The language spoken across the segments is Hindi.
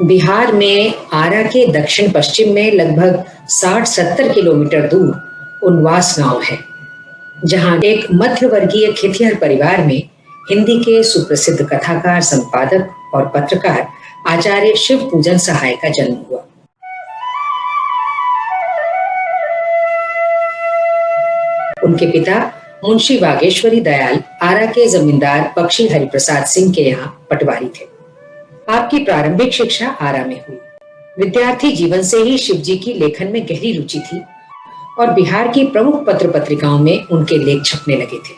बिहार में आरा के दक्षिण पश्चिम में लगभग 60-70 किलोमीटर दूर उनवास गांव है, जहां एक मध्यवर्गीय खेतिहर परिवार में हिंदी के सुप्रसिद्ध कथाकार, संपादक और पत्रकार आचार्य शिव पूजन सहाय का जन्म हुआ। उनके पिता मुंशी बागेश्वरी दयाल आरा के जमींदार बख्शी हरिप्रसाद सिंह के यहाँ पटवारी थे। आपकी प्रारंभिक शिक्षा आरा में हुई। विद्यार्थी जीवन से ही शिवजी की लेखन में गहरी रुचि थी और बिहार की प्रमुख पत्र पत्रिकाओं में उनके लेख छपने लगे थे।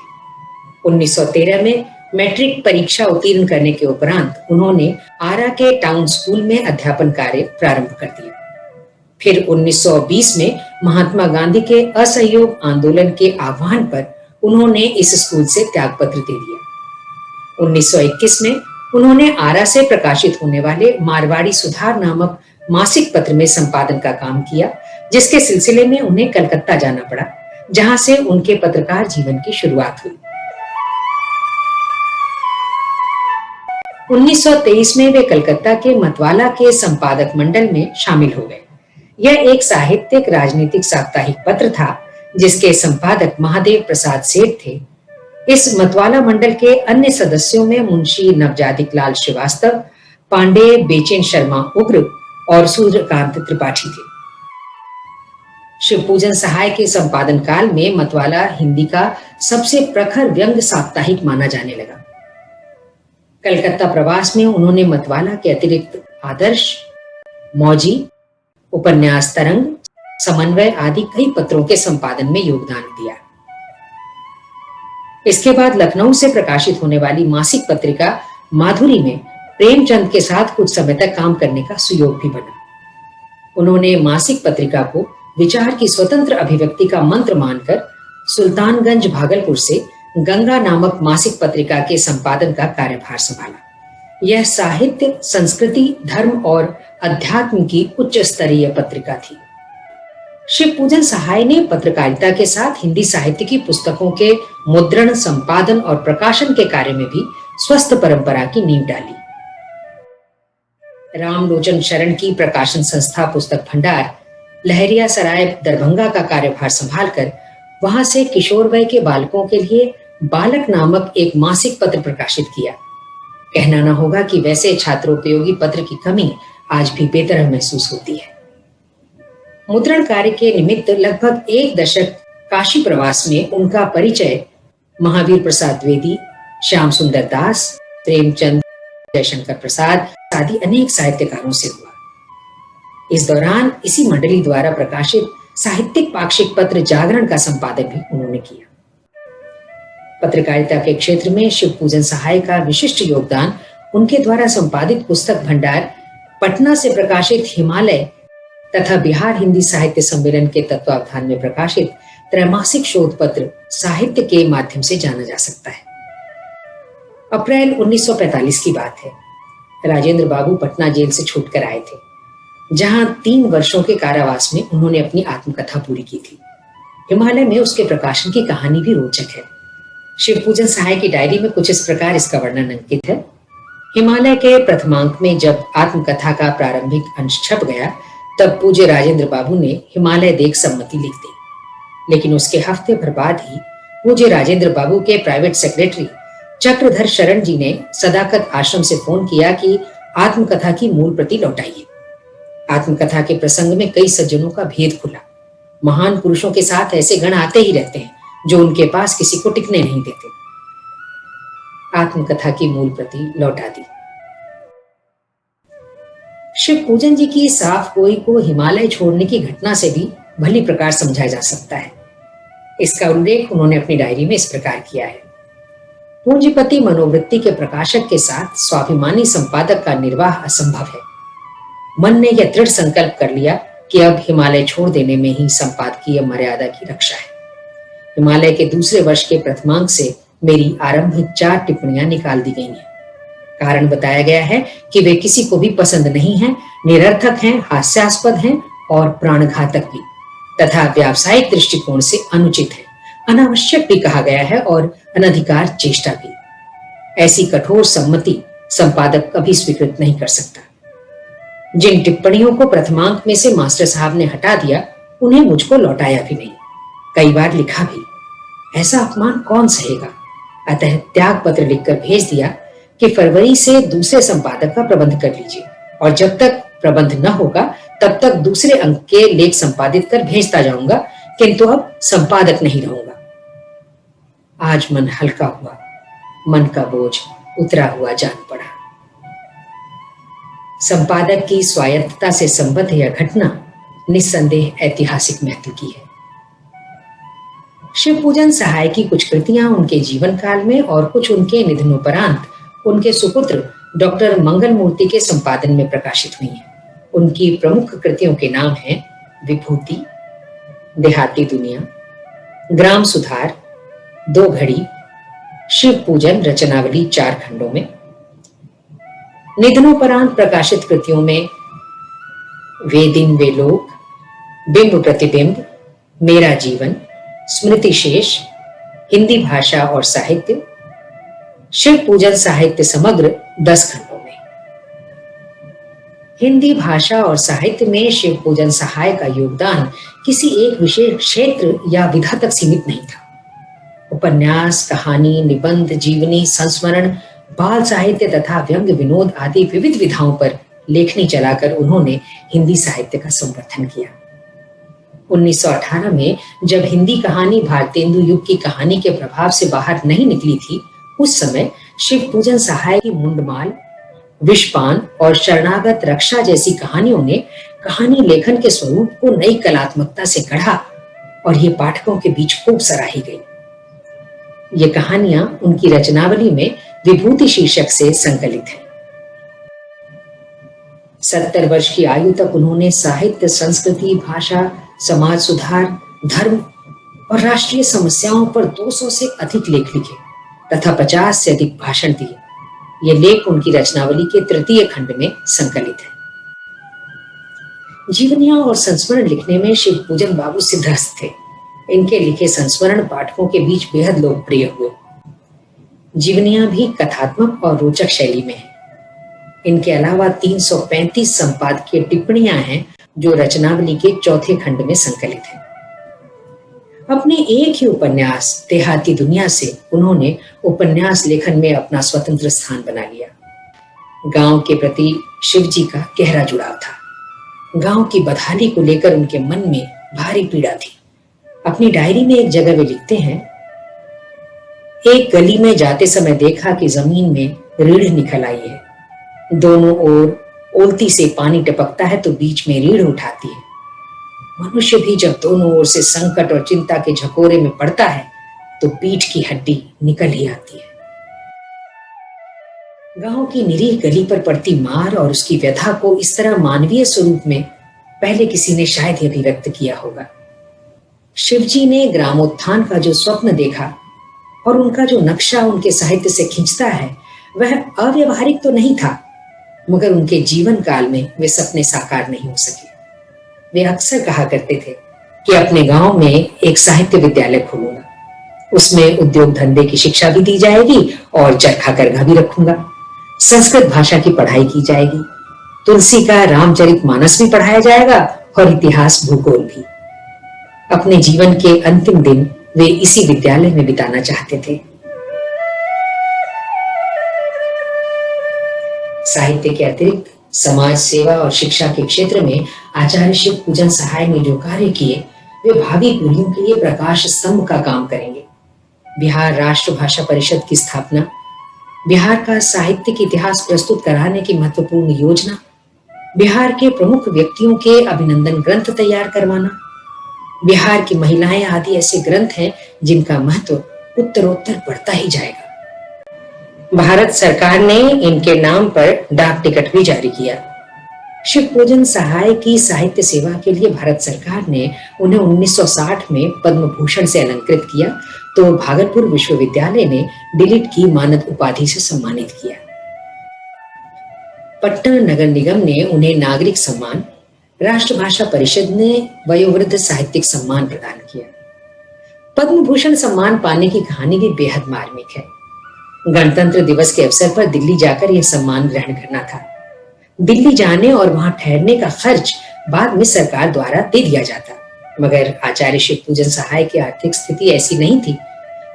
1913 में मैट्रिक परीक्षा उत्तीर्ण करने के उपरांत उन्होंने आरा के टाउन स्कूल में अध्यापन कार्य प्रारंभ कर दिया। फिर 1920 में महात्मा गांधी के असहयोग आंदोलन के आह्वान पर उन्होंने इस स्कूल से त्यागपत्र दे दिया। 1921 में उन्होंने आरा से प्रकाशित होने वाले मारवाड़ी सुधार नामक मासिक पत्र में संपादन का काम किया, जिसके सिलसिले में उन्हें कलकत्ता जाना पड़ा, जहां से उनके पत्रकार जीवन की शुरुआत हुई। 1923 में वे कलकत्ता के मतवाला के संपादक मंडल में शामिल हो गए। यह एक साहित्यिक राजनीतिक साप्ताहिक पत्र था, जिसके संपादक महादेव प्रसाद सेठ थे। इस मतवाला मंडल के अन्य सदस्यों में मुंशी नवजादिक लाल श्रीवास्तव, पांडे बेचैन शर्मा उग्र और सूर्यकांत त्रिपाठी थे। शिवपूजन सहाय के संपादन काल में मतवाला हिंदी का सबसे प्रखर व्यंग साप्ताहिक माना जाने लगा। कलकत्ता प्रवास में उन्होंने मतवाला के अतिरिक्त आदर्श, मौजी, उपन्यास तरंग, समन्वय आदि कई पत्रों के संपादन में योगदान दिया। इसके बाद लखनऊ से प्रकाशित होने वाली मासिक पत्रिका माधुरी में प्रेमचंद के साथ कुछ समय तक काम करने का सुयोग भी बना। उन्होंने मासिक पत्रिका को विचार की स्वतंत्र अभिव्यक्ति का मंत्र मानकर सुल्तानगंज भागलपुर से गंगा नामक मासिक पत्रिका के संपादन का कार्यभार संभाला। यह साहित्य, संस्कृति, धर्म और अध्यात्म की उच्च स्तरीय पत्रिका थी। शिव पूजन सहाय ने पत्रकारिता के साथ हिंदी साहित्य की पुस्तकों के मुद्रण, संपादन और प्रकाशन के कार्य में भी स्वस्थ परंपरा की नींव डाली। रामलोचन शरण की प्रकाशन संस्था पुस्तक भंडार, लहरिया सराय दरभंगा का कार्यभार संभालकर वहां से किशोर वय के बालकों के लिए बालक नामक एक मासिक पत्र प्रकाशित किया। कहना न होगा कि वैसे छात्रोपयोगी पत्र की कमी आज भी बेतरह महसूस होती है। मुद्रण कार्य के निमित्त लगभग एक दशक काशी प्रवास में उनका परिचय महावीर प्रसाद द्विवेदी, श्याम सुंदर दास, प्रेमचंद, जयशंकर प्रसाद आदि अनेक साहित्यकारों से हुआ। इस दौरान इसी मंडली द्वारा प्रकाशित साहित्यिक पाक्षिक पत्र जागरण का संपादन भी उन्होंने किया। पत्रकारिता के क्षेत्र में शिव पूजन सहाय का विशिष्ट योगदान उनके द्वारा संपादित पुस्तक भंडार, पटना से प्रकाशित हिमालय तथा बिहार हिंदी साहित्य सम्मेलन के तत्वावधान में प्रकाशित त्रैमासिक शोध पत्र साहित्य के माध्यम से जाना जा सकता है। अप्रैल 1945 की बात है। राजेंद्र बाबू पटना जेल से छूटकर आए थे, जहां 3 वर्षों के कारावास में उन्होंने अपनी आत्मकथा पूरी की थी। हिमालय में उसके प्रकाशन की कहानी भी रोचक है। शिव पूजन सहाय की डायरी में कुछ इस प्रकार इसका वर्णन अंकित है। हिमालय के प्रथमांक में जब आत्मकथा का प्रारंभिक अंश छप गया, तब पूज्य राजेंद्र बाबू ने हिमालय देख सम्मति लिख दी। लेकिन उसके हफ्ते भर बाद ही पूज्य राजेंद्र बाबू के प्राइवेट सेक्रेटरी चक्रधर शरण जी ने सदाकत आश्रम से फोन किया कि आत्मकथा की मूल प्रति लौटाइए। आत्मकथा के प्रसंग में कई सज्जनों का भेद खुला। महान पुरुषों के साथ ऐसे गण आते ही रहते हैं जो उनके पास किसी को टिकने नहीं देते। आत्मकथा की मूल प्रति लौटा दी। शिव पूजन जी की साफ गोई को हिमालय छोड़ने की घटना से भी भली प्रकार समझा जा सकता है। इसका उल्लेख उन्होंने अपनी डायरी में इस प्रकार किया है। पूंजीपति मनोवृत्ति के प्रकाशक के साथ स्वाभिमानी संपादक का निर्वाह असंभव है। मन ने यह दृढ़ संकल्प कर लिया कि अब हिमालय छोड़ देने में ही संपादकीय मर्यादा की रक्षा है। हिमालय के दूसरे वर्ष के प्रथमांक से मेरी आरंभिक 4 टिप्पणियां निकाल दी गई हैं। कारण बताया गया है कि वे किसी को भी पसंद नहीं हैं, निरर्थक हैं, हास्यास्पद हैं और प्राणघातक भी, तथा व्यावसायिक दृष्टिकोण से अनुचित है, अनावश्यक भी कहा गया है और अनधिकार चेष्टा भी। ऐसी कठोर सम्मति संपादक कभी स्वीकृत नहीं कर सकता। जिन टिप्पणियों को प्रथमांक में से मास्टर साहब ने हटा दिया, उन्हें मुझको लौटाया भी नहीं। कई बार लिखा भी। ऐसा अपमान कौन सहेगा? अतः त्याग पत्र लिखकर भेज दिया कि फरवरी से दूसरे संपादक का प्रबंध कर लीजिए, और जब तक प्रबंध न होगा तब तक दूसरे अंक के लेख संपादित कर भेजता जाऊंगा, किंतु अब संपादक नहीं रहूंगा। आज मन हल्का हुआ, मन का बोझ उतरा हुआ जान पड़ा। संपादक की स्वायत्तता से संबद्ध यह घटना निस्संदेह ऐतिहासिक महत्व की है। शिव पूजन सहाय की कुछ कृतियां उनके जीवन काल में और कुछ उनके निधनोपरांत उनके सुपुत्र डॉक्टर मंगल मूर्ति के संपादन में प्रकाशित हुई हैं। उनकी प्रमुख कृतियों के नाम हैं विभूति, देहाती दुनिया, ग्राम सुधार, दो घड़ी, शिव पूजन रचनावली 4 खंडों में। निधनोपरांत प्रकाशित कृतियों में वे दिन वे लोग, बिंब प्रतिबिंब, मेरा जीवन, स्मृति शेष, हिंदी भाषा और साहित्य, शिव पूजन साहित्य समग्र 10 खंडों में। हिंदी भाषा और साहित्य में शिव पूजन सहाय का योगदान किसी एक विशेष क्षेत्र या विधा तक सीमित नहीं था। उपन्यास, कहानी, निबंध, जीवनी, संस्मरण, बाल साहित्य तथा व्यंग्य विनोद आदि विविध विधाओं पर लेखनी चलाकर उन्होंने हिंदी साहित्य का संवर्धन किया। 1918 में जब हिंदी कहानी भारतेंदु युग की कहानी के प्रभाव से बाहर नहीं निकली थी, उस समय शिव पूजन सहाय की मुंडमाल, विषपान और शरणागत रक्षा जैसी कहानियों ने कहानी लेखन के स्वरूप को नई कलात्मकता से गढ़ा और ये पाठकों के बीच खूब सराही गई। ये कहानियां उनकी रचनावली में विभूति शीर्षक से संकलित हैं। 70 वर्ष की आयु तक उन्होंने साहित्य, संस्कृति, भाषा, समाज सुधार, धर्म और राष्ट्रीय समस्याओं पर 200 से अधिक लेख लिखे तथा 50 से अधिक भाषण दिए। ये लेख उनकी रचनावली के 3 खंड में संकलित है। जीवनियां और संस्मरण लिखने में शिव पूजन बाबू सिद्धहस्त थे। इनके लिखे संस्मरण पाठकों के बीच बेहद लोकप्रिय हुए। जीवनियां भी कथात्मक और रोचक शैली में है। इनके अलावा 335 संपादकीय टिप्पणियां हैं जो रचनावली के 4थे खंड में संकलित है। अपने एक ही उपन्यास देहाती दुनिया से उन्होंने उपन्यास लेखन में अपना स्वतंत्र स्थान बना लिया। गांव के प्रति शिव जी का गहरा जुड़ाव था। गांव की बदहाली को लेकर उनके मन में भारी पीड़ा थी। अपनी डायरी में एक जगह वे लिखते हैं, एक गली में जाते समय देखा कि जमीन में रीढ़ निकल आई है। दोनों ओर ओलती से पानी टपकता है तो बीच में रीढ़ उठाती है। मनुष्य भी जब दोनों ओर से संकट और चिंता के झकोरे में पड़ता है तो पीठ की हड्डी निकल ही आती है। गांव की निरीह गली पर पड़ती मार और उसकी व्यथा को इस तरह मानवीय स्वरूप में पहले किसी ने शायद ही अभिव्यक्त किया होगा। शिवजी ने ग्रामोत्थान का जो स्वप्न देखा और उनका जो नक्शा उनके साहित्य से खींचता है, वह अव्यवहारिक तो नहीं था, मगर उनके जीवन काल में वे सपने साकार नहीं हो सके। वे अक्सर कहा करते थे कि अपने गांव में एक साहित्य विद्यालय खोलूंगा, उसमें उद्योग धंधे की शिक्षा भी दी जाएगी और चरखा करघा भी रखूंगा। संस्कृत भाषा की पढ़ाई की जाएगी, तुलसी का रामचरितमानस भी पढ़ाया जाएगा और इतिहास भूगोल भी। अपने जीवन के अंतिम दिन वे इसी विद्यालय में बिताना चाहते थे। साहित्य के अतिरिक्त समाज सेवा और शिक्षा के क्षेत्र में आचार्य शिव पूजन सहाय ने जो कार्य किए, वे भावी पीढ़ियों के लिए प्रकाश स्तंभ का काम करेंगे। बिहार राष्ट्र भाषा परिषद की स्थापना, बिहार का साहित्यिक इतिहास प्रस्तुत कराने की महत्वपूर्ण योजना, बिहार के प्रमुख व्यक्तियों के अभिनंदन ग्रंथ तैयार करवाना, बिहार की महिलाएं आदि ऐसे ग्रंथ हैं जिनका महत्व उत्तरोत्तर बढ़ता ही जाएगा। भारत सरकार ने इनके नाम पर डाक टिकट भी जारी किया। शिव पूजन सहाय की साहित्य सेवा के लिए भारत सरकार ने उन्हें 1960 में पद्म भूषण से अलंकृत किया, तो भागलपुर विश्वविद्यालय ने डिलीट की मानद उपाधि से सम्मानित किया। पटना नगर निगम ने उन्हें नागरिक सम्मान, राष्ट्रभाषा परिषद ने वयोवृद्ध साहित्यिक सम्मान प्रदान किया। पद्म भूषण सम्मान पाने की कहानी भी बेहद मार्मिक है। गणतंत्र दिवस के अवसर पर दिल्ली जाकर यह सम्मान ग्रहण करना था। दिल्ली जाने और वहां ठहरने का खर्च बाद में सरकार द्वारा दे दिया जाता, मगर आचार्य शिवपूजन सहाय की आर्थिक स्थिति ऐसी नहीं थी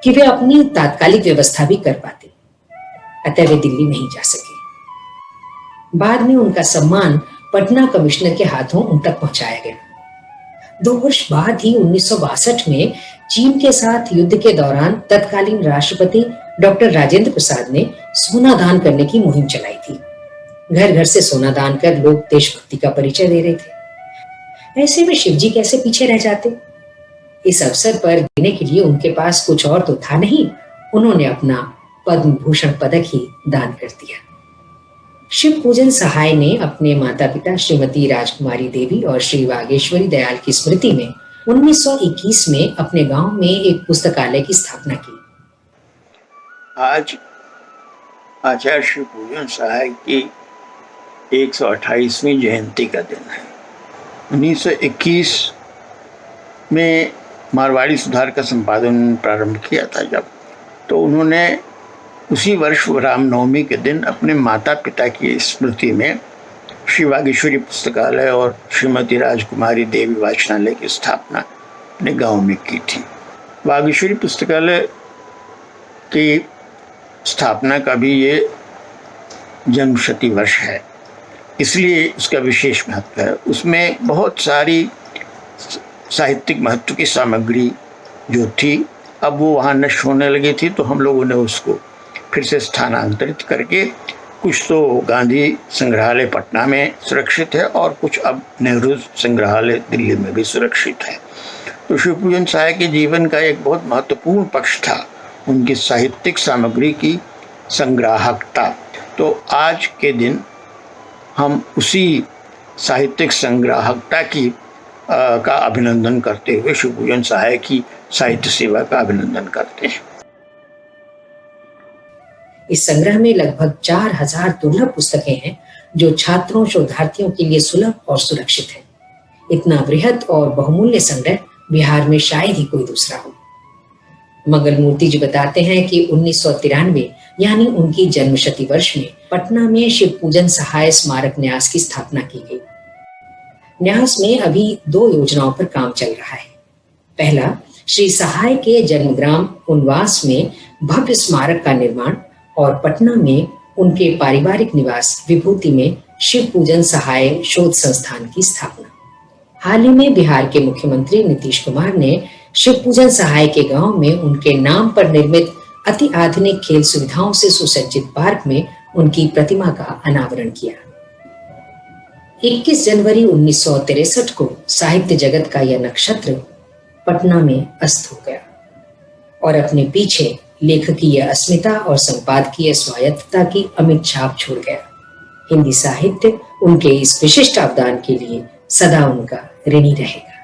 कि वे अपनी तात्कालिक व्यवस्था भी कर पाते, अतः वे दिल्ली नहीं जा सके। बाद में उनका सम्मान पटना कमिश्नर के हाथों उन तक पहुंचाया गया। 2 वर्ष बाद ही 1962 में चीन के साथ युद्ध के दौरान तत्कालीन राष्ट्रपति डॉक्टर राजेंद्र प्रसाद ने सोना दान करने की मुहिम चलाई थी। घर घर से सोना दान कर लोग देशभक्ति का परिचय दे रहे थे। ऐसे में शिवजी कैसे पीछे रह जाते? इस अवसर पर देने के लिए उनके पास कुछ और तो था नहीं, उन्होंने अपना पद्म भूषण पदक ही दान कर दिया। शिव पूजन सहाय ने अपने माता पिता श्रीमती राजकुमारी देवी और श्री वागेश्वरी दयाल की स्मृति में 1921 में अपने गांव में एक पुस्तकालय की स्थापना की। आज आचार्य शिव पूजन सहाय की 128वीं जयंती का दिन है। 1921 में मारवाड़ी सुधार का संपादन प्रारंभ किया था जब, तो उन्होंने उसी वर्ष रामनवमी के दिन अपने माता पिता की स्मृति में श्री वागेश्वरी पुस्तकालय और श्रीमती राजकुमारी देवी वाचनालय की स्थापना अपने गांव में की थी। वागेश्वरी पुस्तकालय की स्थापना का भी ये जन्मशती वर्ष है, इसलिए उसका विशेष महत्व है। उसमें बहुत सारी साहित्यिक महत्व की सामग्री जो थी, अब वो वहाँ नष्ट होने लगी थी, तो हम लोगों ने उसको फिर से स्थानांतरित करके कुछ तो गांधी संग्रहालय पटना में सुरक्षित है और कुछ अब नेहरू संग्रहालय दिल्ली में भी सुरक्षित है। तो शिवपूजन सहाय के जीवन का एक बहुत महत्वपूर्ण पक्ष था उनकी साहित्यिक सामग्री की संग्राहकता। तो आज के दिन हम उसी साहित्यिक संग्राहकता की का अभिनंदन करते हुए शिवपूजन सहाय की साहित्य सेवा का अभिनंदन करते हैं। इस संग्रह में लगभग 4000 दुर्लभ पुस्तकें हैं जो छात्रों शोधार्थियों के लिए सुलभ और सुरक्षित है। इतना बृहद और बहुमूल्य संग्रह बिहार में शायद ही कोई दूसरा हो। मंगलमूर्ति जी बताते हैं कि 1993 यानी उनकी जन्मशती वर्ष में पटना में शिव पूजन सहाय स्मारक न्यास की स्थापना की गई। न्यास में अभी 2 योजनाओं पर काम चल रहा है। पहला, श्री सहाय के जन्मग्राम उनवास में भव्य स्मारक का निर्माण और पटना में उनके पारिवारिक निवास विभूति में शिव पूजन सहाय शोध संस्थान की स्थापना। हाल ही में बिहार के मुख्यमंत्री नीतीश कुमार ने शिव पूजन सहाय के गांव में उनके नाम पर निर्मित अति आधुनिक खेल सुविधाओं से सुसज्जित पार्क में उनकी प्रतिमा का अनावरण किया। 21 जनवरी 1963 को साहित्य जगत का यह नक्षत्र पटना में अस्त हो गया और अपने पीछे लेखकीय अस्मिता और संपादकीय स्वायत्तता की अमिट छाप छोड़ गया। हिंदी साहित्य उनके इस विशिष्ट अवदान के लिए सदा उनका ऋणी रहेगा।